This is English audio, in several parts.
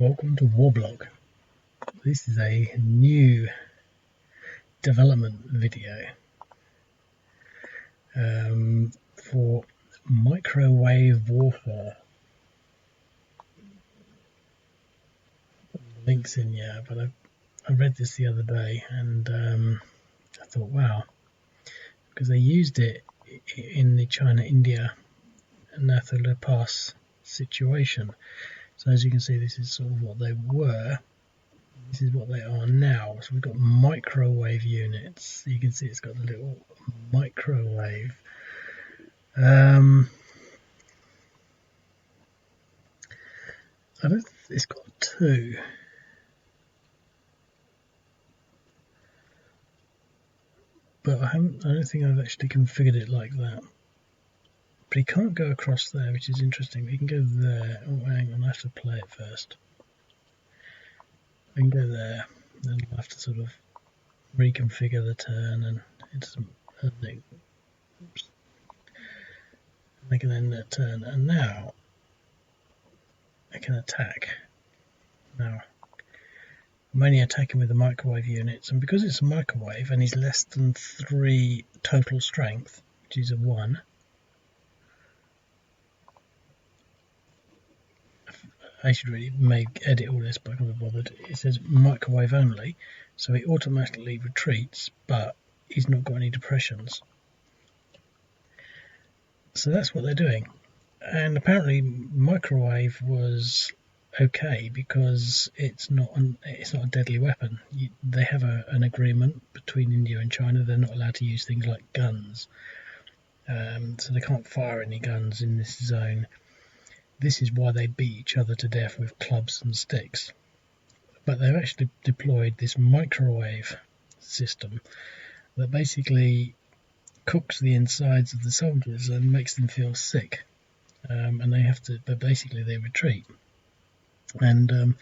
Welcome to Warblog. This is a new development video for microwave warfare. Links in here, but I read this the other day and I thought, wow, because they used it in the China-India Nathalie Pass situation. So as you can see, this is sort of what they were. This is what they are now. So we've got microwave units. You can see it's got a little microwave. I don't. It's got two. But I don't think I've actually configured it like that. But he can't go across there, which is interesting. But he can go there. Oh, hang on, I have to play it first. I can go there, then I'll have to sort of reconfigure the turn, and it's oops. I can end that turn, and now I can attack. Now I'm only attacking with the microwave units, and because it's a microwave and he's less than 3 total strength, which is a 1, I should really edit all this, but I can't be bothered. It says microwave only, so he automatically retreats, but he's not got any depressions. So that's what they're doing. And apparently microwave was okay because it's not a deadly weapon. They have an agreement between India and China. They're not allowed to use things like guns, so they can't fire any guns in this zone. This is why they beat each other to death with clubs and sticks. But they've actually deployed this microwave system that basically cooks the insides of the soldiers and makes them feel sick. And they have to, but basically they retreat. And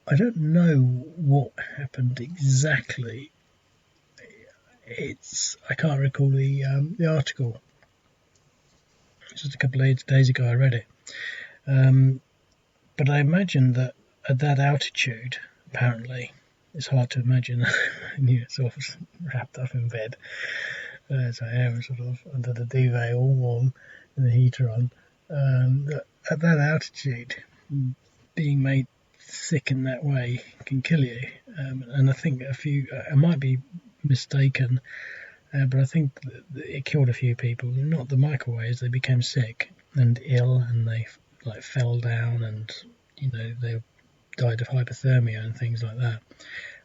I don't know what happened exactly. I can't recall the article. Just a couple of days ago I read it. But I imagine that at that altitude, apparently, it's hard to imagine you're sort of wrapped up in bed, as I am, sort of under the duvet, all warm, and the heater on. At that altitude, being made sick in that way can kill you. And I think I might be mistaken, but I think it killed a few people. Not the microwaves; they became sick and ill, and they fell down, and they died of hypothermia and things like that.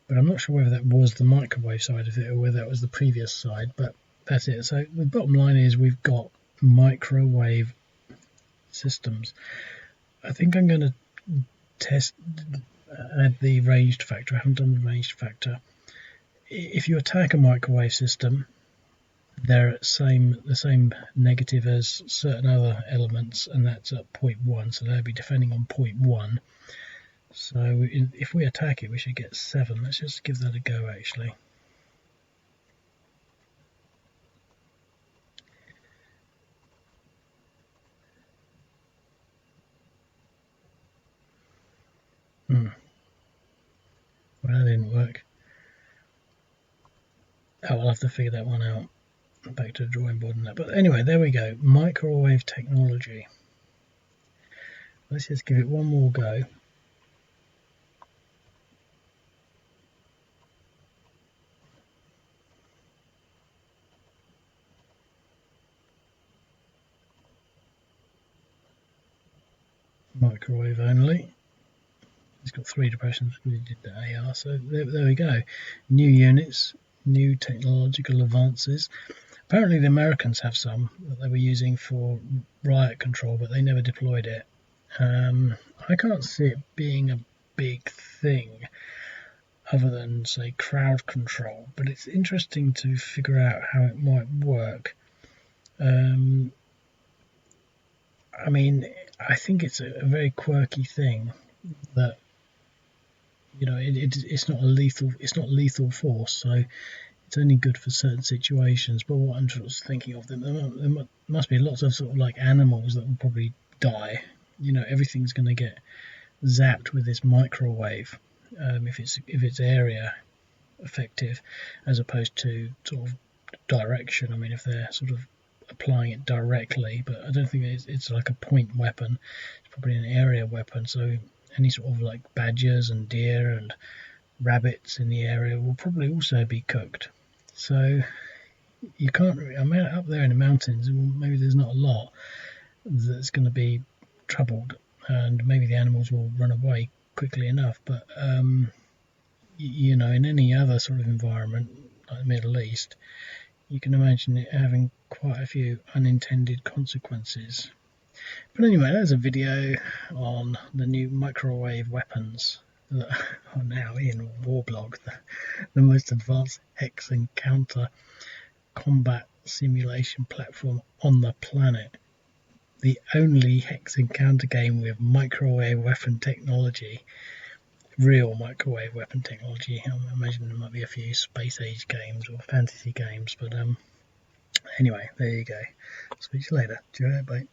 But I'm not sure whether that was the microwave side of it or whether that was the previous side. But that's it. So the bottom line is we've got microwave systems. I think I'm going to add the ranged factor. I haven't done the ranged factor. If you attack a microwave system, they're at the same negative as certain other elements, and that's at 0.1, so they'll be defending on 0.1. So if we attack it, we should get 7. Let's just give that a go, actually. Well, that didn't work. Oh, I'll have to figure that one out. Back to the drawing board and that. But anyway, there we go. Microwave technology. Let's just give it one more go. Microwave only. It's got 3 depressions because we did the AR. So there we go. New units, new technological advances. Apparently the Americans have some that they were using for riot control, but they never deployed it. I can't see it being a big thing other than, say, crowd control, but it's interesting to figure out how it might work. I mean, I think it's a very quirky thing that it's not lethal force, so it's only good for certain situations. But what I'm just thinking of, there must be lots of sort of like animals that will probably die. Everything's going to get zapped with this microwave, if it's area effective, as opposed to sort of direction. I mean, if they're sort of applying it directly, but I don't think it's like a point weapon. It's probably an area weapon. So any sort of like badgers and deer and rabbits in the area will probably also be cooked. So you can't. I mean, up there in the mountains, maybe there's not a lot that's going to be troubled, and maybe the animals will run away quickly enough. But you know, in any other sort of environment like the Middle East, you can imagine it having quite a few unintended consequences. But anyway, there's a video on the new microwave weapons that are now in Warblog, the most advanced hex and counter combat simulation platform on the planet. The only hex and counter game with microwave weapon technology, real microwave weapon technology. I imagine there might be a few space age games or fantasy games, but anyway, there you go. Speak to you later. Cheerio, bye.